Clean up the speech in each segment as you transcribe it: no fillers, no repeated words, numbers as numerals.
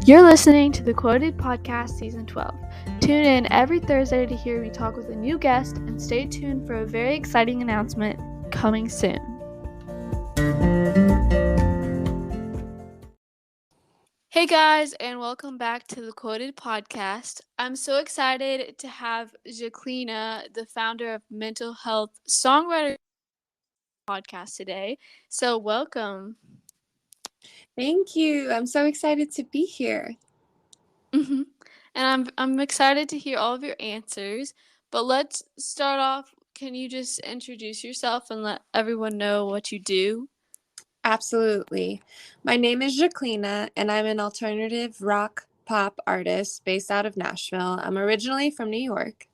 You're listening to the Quoted Podcast Season 12. Tune in every Thursday to hear me talk with a new guest, and stay tuned for a very exciting announcement coming soon. Hey guys, and welcome back to the Quoted Podcast. I'm so excited to have Zhaklina, the founder of Mental Health Songwriter Podcast today. So welcome. Thank you. I'm so excited to be here. And I'm excited to hear all of your answers. But let's start off. Can you just introduce yourself and let everyone know what you do? Absolutely. My name is Zhaklina, and I'm an alternative rock pop artist based out of Nashville. I'm originally from New York.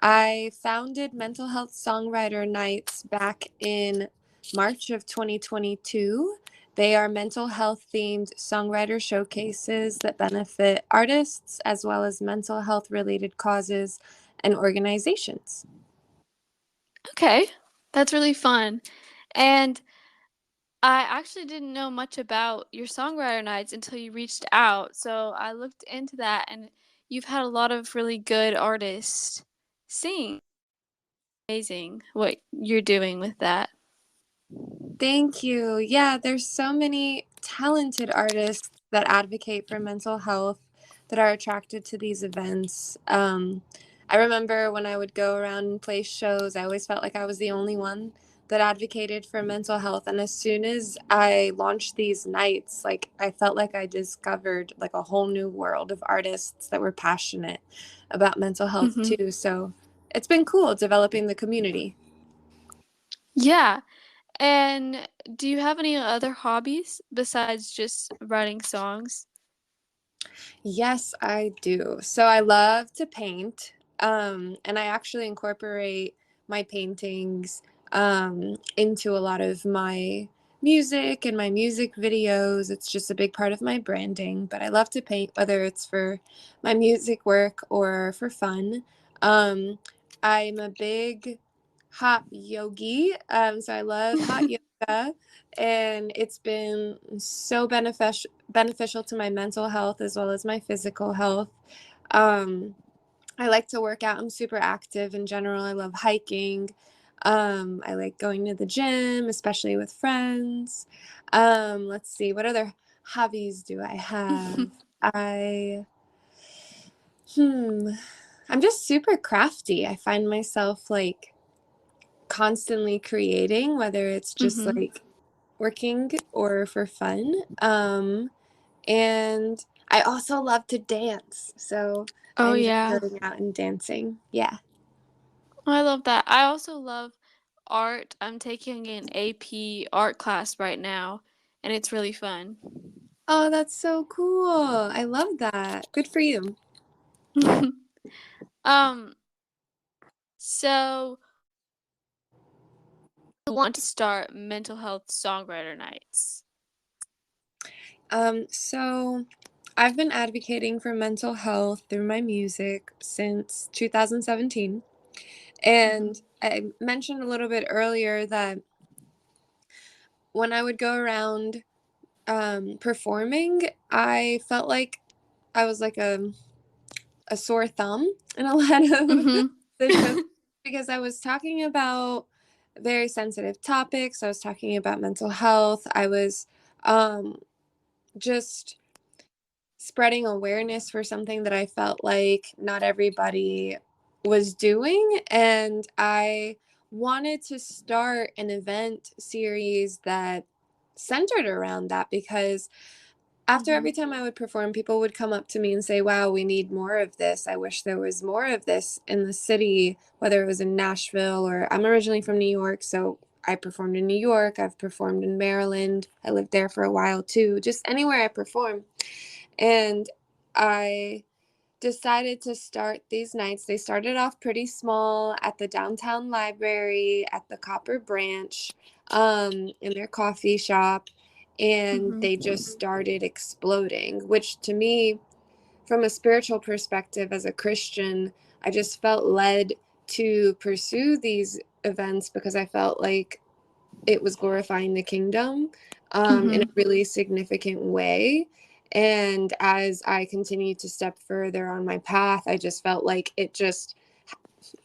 I founded Mental Health Songwriter Nights back in March of 2022. They are mental health themed songwriter showcases that benefit artists as well as mental health related causes and organizations. Okay, that's really fun. And I actually didn't know much about your songwriter nights until you reached out. So I looked into that, and you've had a lot of really good artists sing. Amazing what you're doing with that. Thank you. Yeah, there's so many talented artists that advocate for mental health that are attracted to these events. I remember when I would go around and play shows, I always felt like I was the only one that advocated for mental health. And as soon as I launched these nights, like I felt like I discovered like a whole new world of artists that were passionate about mental health too. So it's been cool developing the community. Yeah. And do you have any other hobbies besides just writing songs? Yes, I do. So I love to paint, and I actually incorporate my paintings into a lot of my music and my music videos. It's just a big part of my branding, but I love to paint, whether it's for my music work or for fun. Um, I'm a big hot yogi, so I love hot yoga, and it's been so beneficial to my mental health as well as my physical health. Um, I like to work out. I'm super active in general. I love hiking. I like going to the gym, especially with friends. Let's see, what other hobbies do I have? I hmm, I'm just super crafty. I find myself like constantly creating, whether it's just like working or for fun. And I also love to dance. So I Oh, enjoy yeah. going out and dancing. Yeah. I love that. I also love art. I'm taking an AP art class right now, and it's really fun. Oh, that's so cool. I love that. Good for you. um, so I want to start Mental Health Songwriter Nights. So I've been advocating for mental health through my music since 2017. And I mentioned a little bit earlier that when I would go around performing, I felt like I was like a sore thumb in a lot of the shows because I was talking about very sensitive topics. I was talking about mental health. I was um, just spreading awareness for something that I felt like not everybody was doing. And I wanted to start an event series that centered around that because after every time I would perform, people would come up to me and say, wow, we need more of this. I wish there was more of this in the city, whether it was in Nashville or I'm originally from New York. So I performed in New York. I've performed in Maryland. I lived there for a while too, just anywhere I perform. And I decided to start these nights. They started off pretty small at the downtown library, at the Copper Branch, in their coffee shop, and they just started exploding, which to me, from a spiritual perspective as a Christian, I just felt led to pursue these events because I felt like it was glorifying the kingdom in a really significant way. And as I continued to step further on my path, I just felt like it just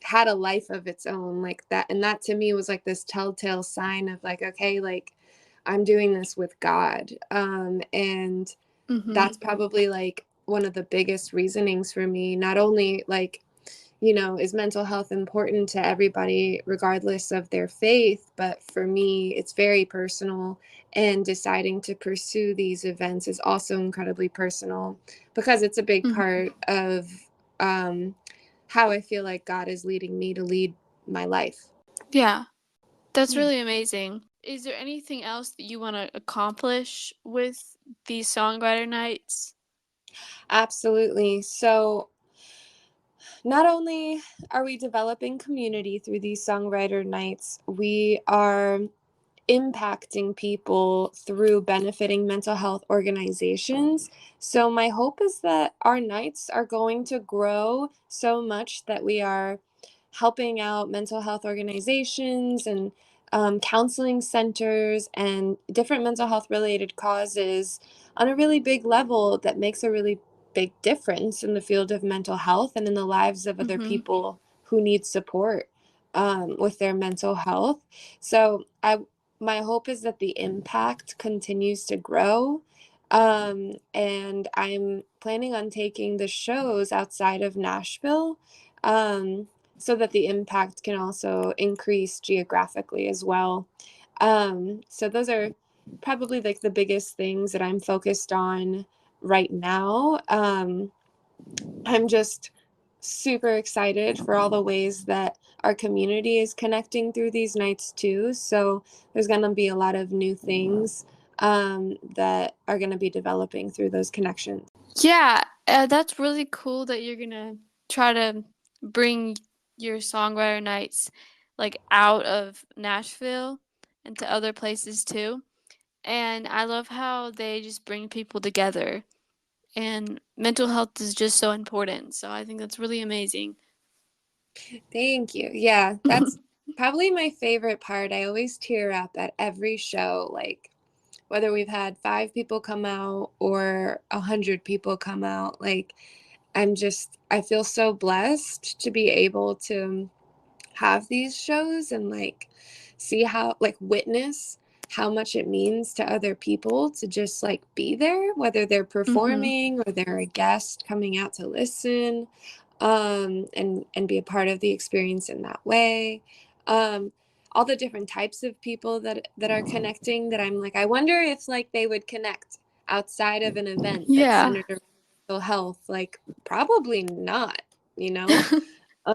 had a life of its own, like that. And that to me was like this telltale sign of like, okay, like I'm doing this with God. And Mhm. that's probably like one of the biggest reasonings for me, not only like, you know, is mental health important to everybody regardless of their faith, but for me it's very personal, and deciding to pursue these events is also incredibly personal because it's a big Mhm. part of um, how I feel like God is leading me to lead my life. Yeah, that's Yeah. really amazing. Is there anything else that you wanna accomplish with these songwriter nights? Absolutely. So not only are we developing community through these songwriter nights, we are impacting people through benefiting mental health organizations. So, my hope is that our nights are going to grow so much that we are helping out mental health organizations and counseling centers and different mental health related causes on a really big level that makes a really big difference in the field of mental health and in the lives of other Mhm. people who need support with their mental health. So, my hope is that the impact continues to grow. And I'm planning on taking the shows outside of Nashville, um, so that the impact can also increase geographically as well. So those are probably like the biggest things that I'm focused on right now. I'm just super excited for all the ways that our community is connecting through these nights too. So there's going to be a lot of new things that are going to be developing through those connections. Yeah, that's really cool that you're gonna try to bring your songwriter nights, like, out of Nashville and to other places too, and I love how they just bring people together, and mental health is just so important, so I think that's really amazing. Thank you. Yeah, that's probably my favorite part. I always tear up at every show, like whether we've had 5 people come out or 100 people come out. Like I feel so blessed to be able to have these shows and like see how like witness how much it means to other people to just like be there, whether they're Mhm. performing or they're a guest coming out to listen, and be a part of the experience in that way. um all the different types of people that are connecting, that I'm like, I wonder if like they would connect outside of an event that's Yeah. centered around mental health. Like probably not, you know.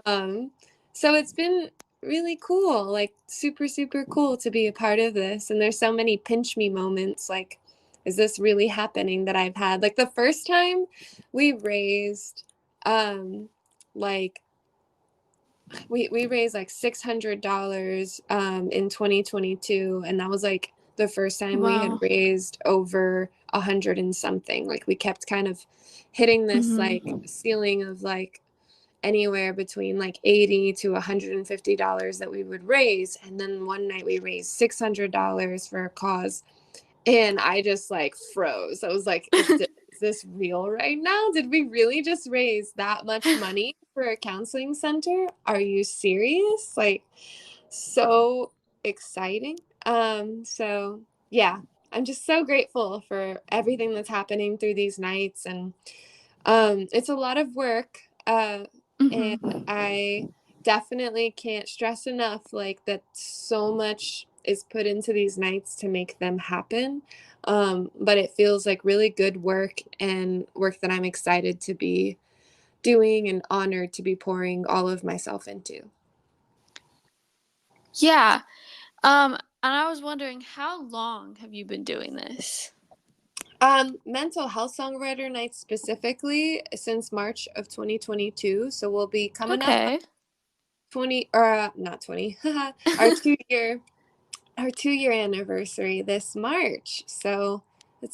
um, so it's been really cool, like super, super cool to be a part of this. And there's so many pinch me moments. Like, is this really happening that I've had? Like the first time we raised, um, like we raised like $600 in 2022, and that was like the first time we had Wow. raised over 100 and something. Like we kept kind of hitting this Mhm. like ceiling of like anywhere between like 80 to $150 that we would raise. And then one night we raised $600 for a cause. And I just like froze. I was like, is this real right now? Did we really just raise that much money for a counseling center? Are you serious? Like, so exciting. So yeah, I'm just so grateful for everything that's happening through these nights. And it's a lot of work, and Mhm. I definitely can't stress enough, like, that so much is put into these nights to make them happen. But it feels like really good work and work that I'm excited to be doing and honored to be pouring all of myself into. Yeah, and I was wondering, how long have you been doing this? Mental Health Songwriter Nights specifically since March of 2022. So we'll be coming up on Okay. 20, or not 20, our 2 year our 2 year anniversary this March. So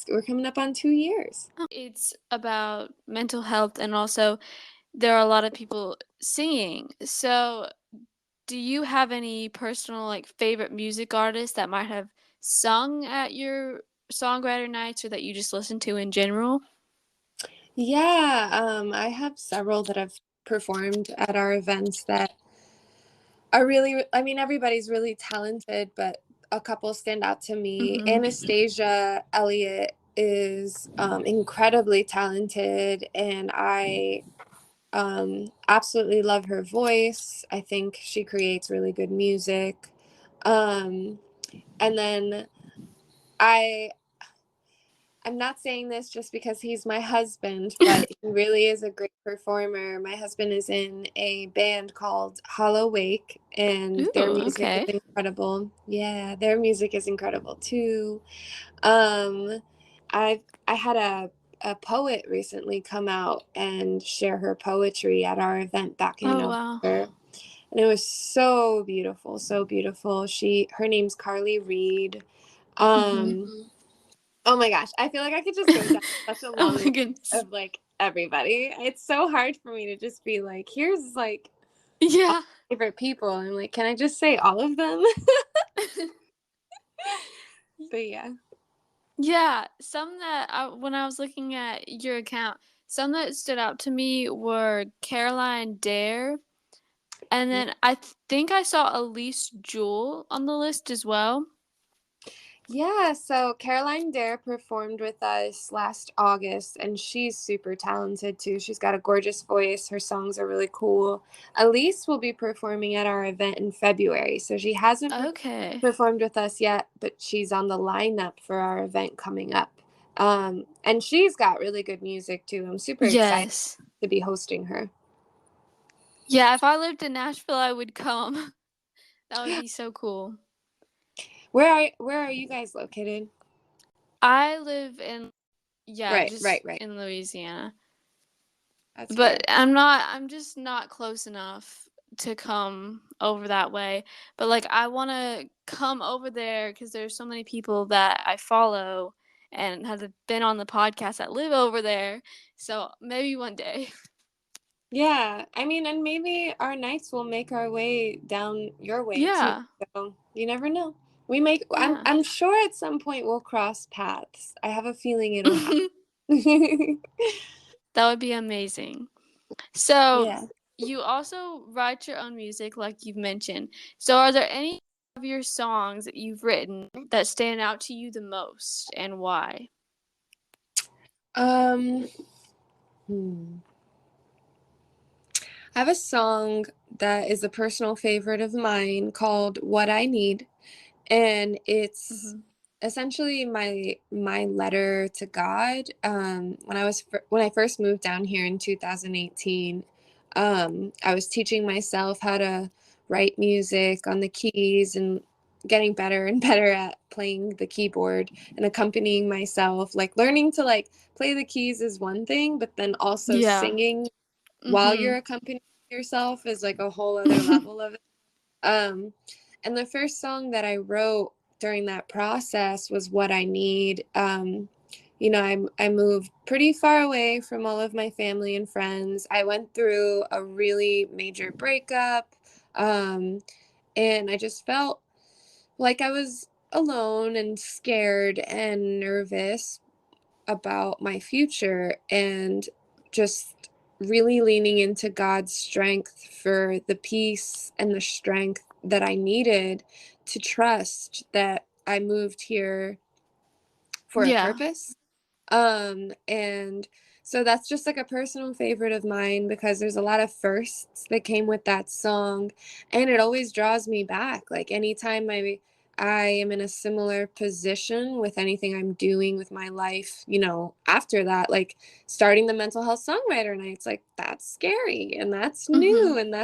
we're coming up on 2 years. It's about mental health, and also there are a lot of people singing. So, do you have any personal, like, favorite music artists that might have sung at your songwriter nights or that you just listen to in general? Yeah, I have several that have performed at our events that are really, I mean, everybody's really talented, but a couple stand out to me. Mhm. Anastasia Elliott is incredibly talented, and I absolutely love her voice. I think she creates really good music. Um, and then I I'm not saying this just because he's my husband, but he really is a great performer. My husband is in a band called Hollow Wake, and their Ooh, music is okay. incredible. Yeah, their music is incredible too. Um, I had a poet recently come out and share her poetry at our event back in Oh, wow. November. And it was so beautiful, so beautiful. Her name's Carly Reed. Mhm. Oh my gosh, I feel like I could just go down such a Oh long my list goodness. of like everybody. It's so hard for me to just be like, here's like all Yeah. my favorite people. I'm like, can I just say all of them? But yeah. Yeah, some that when I was looking at your account, some that stood out to me were Caroline Dare, and Yeah. then I think I saw Elise Jewell on the list as well. Yeah, so Caroline Dare performed with us last August, and she's super talented too. She's got a gorgeous voice. Her songs are really cool. Elise will be performing at our event in February, so she hasn't Okay. performed with us yet, but she's on the lineup for our event coming up. And she's got really good music too. I'm super excited Yes. to be hosting her. Yeah, if I lived in Nashville, I would come. That would be so cool. Where are you guys located? I live in, yeah, Right, right, just right. in Louisiana. That's But fair. I'm just not close enough to come over that way. But like I want to come over there cuz there's so many people that I follow and have been on the podcast that live over there. So maybe one day. Yeah, I mean, and maybe our nights will make our way down your way too. Yeah. So you never know. We make. I'm. Yeah. I'm sure at some point we'll cross paths. I have a feeling it'll happen. That would be amazing. So, Yeah. you also write your own music, like you've mentioned. So, are there any of your songs that you've written that stand out to you the most, and why? Um. hmm. I have a song that is a personal favorite of mine called "What I Need," and it's Mhm. essentially my letter to God. When I first moved down here in 2018, I was teaching myself how to write music on the keys and getting better and better at playing the keyboard and accompanying myself. Like learning to like play the keys is one thing, but then also Yeah. singing while you're Mhm. accompanying yourself is like a whole other level of it. Um, and the first song that I wrote during that process was What I Need. I moved pretty far away from all of my family and friends. I went through a really major breakup, um, and I just felt like I was alone and scared and nervous about my future, and just really leaning into God's strength for the peace and the strength that I needed to trust that I moved here for a Yeah. purpose. And so that's just like a personal favorite of mine because there's a lot of firsts that came with that song, and it always draws me back. Like anytime I am in a similar position with anything I'm doing with my life, after that, like starting the Mental Health Songwriter Nights, like that's scary and that's new Mhm. and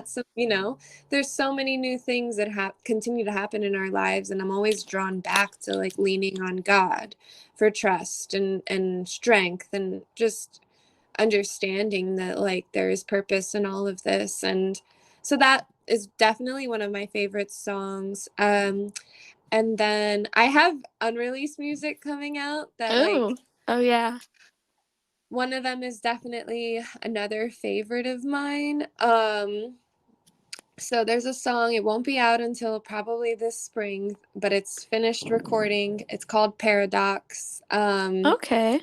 there's so many new things that continue to happen in our lives, and I'm always drawn back to like leaning on God for trust and strength and just understanding that like there is purpose in all of this. And so that is definitely one of my favorite songs. And then I have unreleased music coming out that like Oh. Oh, yeah. one of them is definitely another favorite of mine. So there's a song, it won't be out until probably this spring, but it's finished recording. It's called Paradox. Okay.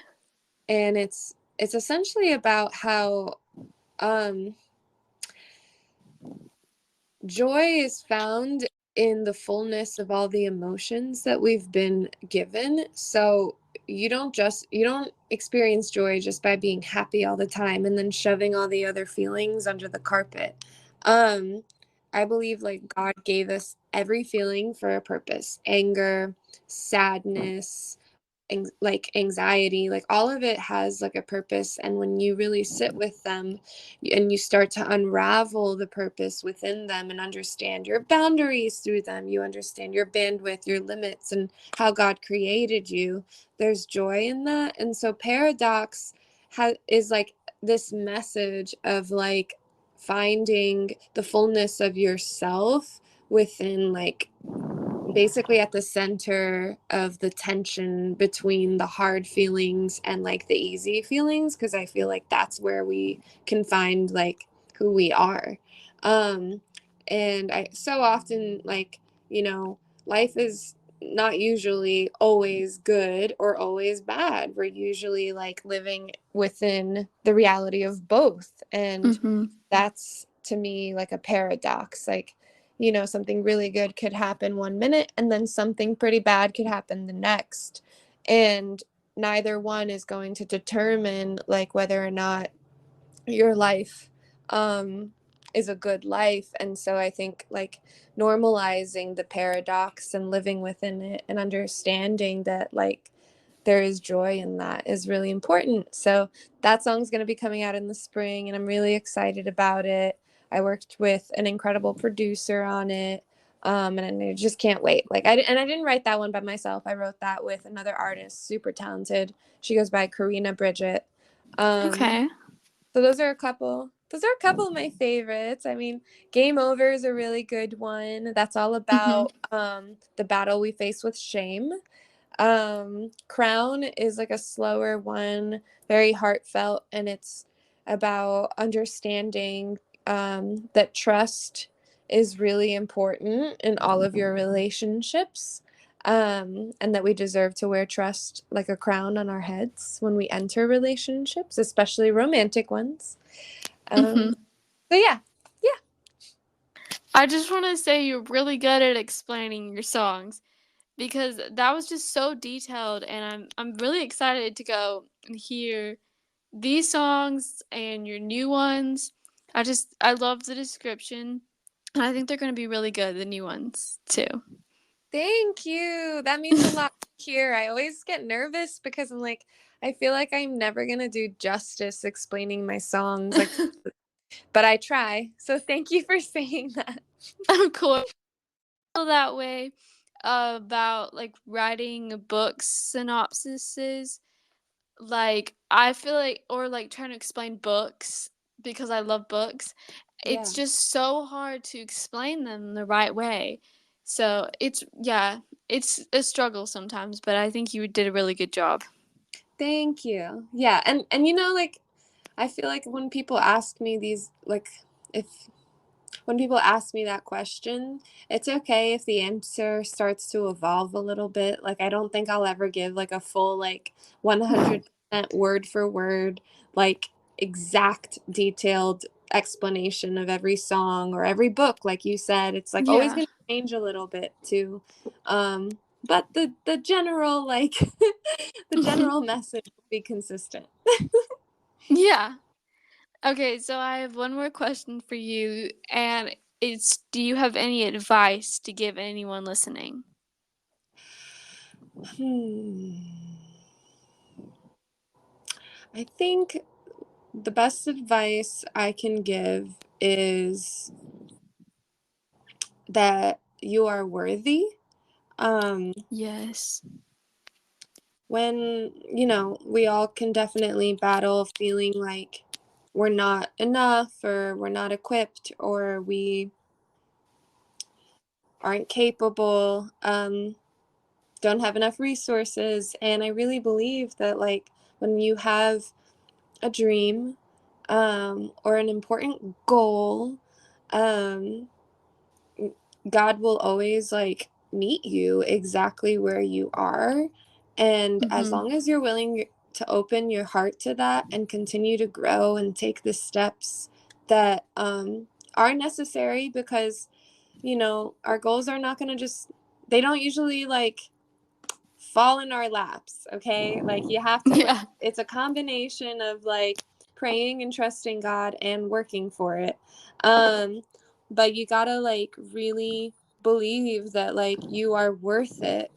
And it's essentially about how um joy is found in the fullness of all the emotions that we've been given. So you don't experience joy just by being happy all the time and then shoving all the other feelings under the carpet. Um I believe like God gave us every feeling for a purpose. Anger, sadness, like anxiety, like all of it has like a purpose, and when you really sit with them and you start to unravel the purpose within them and understand your boundaries through them, you understand your bandwidth, your limits, and how God created you, there's joy in that. And so Paradox is like this message of like finding the fullness of yourself within like basically at the center of the tension between the hard feelings and like the easy feelings, because I feel like that's where we can find like who we are. um and I so often like, you know, life is not usually always good or always bad. We're usually like living within the reality of both, and Mhm. that's to me like a paradox. Like, you know, something really good could happen 1 minute and then something pretty bad could happen the next. And neither one is going to determine like whether or not your life um is a good life. And so I think like normalizing the paradox and living within it and understanding that like there is joy in that is really important. So that song's going to be coming out in the spring and I'm really excited about it. I worked with an incredible producer on it. And I just can't wait. Like I didn't write that one by myself. I wrote that with another artist, super talented. She goes by Karina Bridget. Um, Okay. so those are a couple of my favorites. I mean, Game Over is a really good one. That's all Mhm. about the battle we face with shame. Crown is like a slower one, very heartfelt, and it's about understanding that trust is really important in all of your relationships. And that we deserve to wear trust like a crown on our heads when we enter relationships, especially romantic ones. Mhm. Um, so yeah, yeah. I just want to say you're really good at explaining your songs because that was just so detailed, and I'm really excited to go and hear these songs and your new ones. I love the description, and I think they're going to be really good, the new ones too. Thank you. That means a lot here. I always get nervous because I'm like, I feel like I'm never gonna do justice explaining my songs. Like, but I try. So thank you for saying that. Of course, I feel that way about like writing books synopsises. Like, I feel like or, like, trying to explain books because I love books. It's Yeah. just so hard to explain them the right way. So, it's a struggle sometimes, but I think you did a really good job. Thank you. Yeah, and you know, like I feel like when people ask me these like if when people ask me that question, it's okay if the answer starts to evolve a little bit. Like, I don't think I'll ever give like a full, like 100% word for word, like exact detailed explanation of every song or every book. Like you said, it's like always Yeah. going to change a little bit too. But the general, like, the general message will be consistent. Yeah. Okay, so I have one more question for you, and it's do you have any advice to give anyone listening? Hmm. I think the best advice I can give is that you are worthy. Um, Yes. when, you know, we all can definitely battle feeling like we're not enough or we're not equipped or we aren't capable, don't have enough resources. And I really believe that, like, when you have a dream or an important goal, um, God will always like meet you exactly where you are. And as Mhm. long as you're willing to open your heart to that and continue to grow and take the steps that are necessary, because, you know, our goals are not going to just, they don't usually like fall in our laps, okay? Like you have to like Yeah. it's a combination of like praying and trusting God and working for it. Um but you got to like really believe that like you are worth it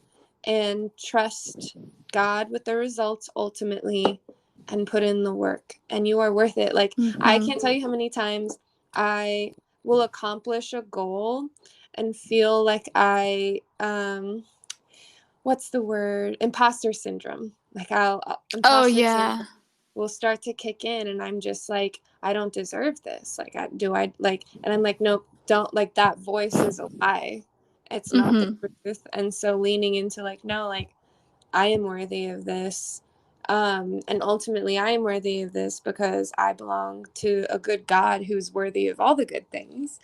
and trust God with the results ultimately and put in the work and you are worth it. Like I Mhm. can't tell you how many times I will accomplish a goal and feel like what's the word? Imposter syndrome. Like Oh, imposter yeah. syndrome will start to kick in and I'm just like, I don't deserve this. Like I like, and I'm like, nope, don't, like that voice is a lie. It's not the Mhm. truth. And so leaning into like, no, like I am worthy of this. And ultimately I am worthy of this because I belong to a good God who's worthy of all the good things.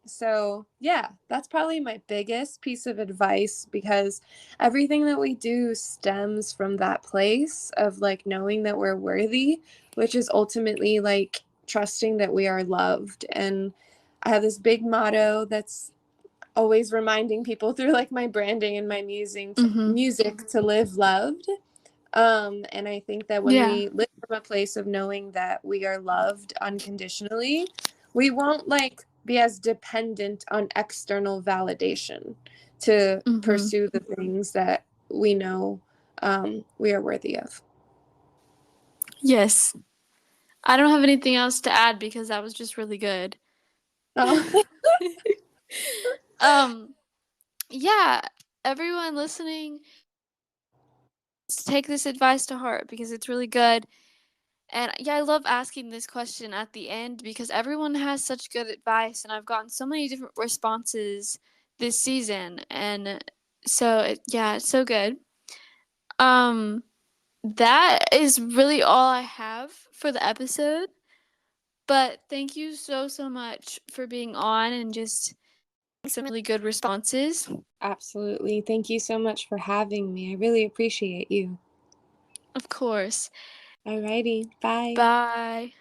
So yeah, that's probably my biggest piece of advice, because everything that we do stems from that place of like knowing that we're worthy, which is ultimately like trusting that we are loved. And I have this big motto that's always reminding people through like my branding and my Mhm. music to live loved. And I think that when Yeah. we live from a place of knowing that we are loved unconditionally, we won't like be as dependent on external validation to Mhm. pursue the things that we know we are worthy of. Yes. I don't have anything else to add because that was just really good. Oh, Um, yeah, everyone listening, just take this advice to heart because it's really good. And yeah, I love asking this question at the end because everyone has such good advice, and I've gotten so many different responses this season. And so, yeah, it's so good. Um, that is really all I have for the episode. But thank you so, so much for being on and just some really good responses. absolutely. Thank you so much for having me. I really appreciate you. Of course. Alrighty. Bye. Bye.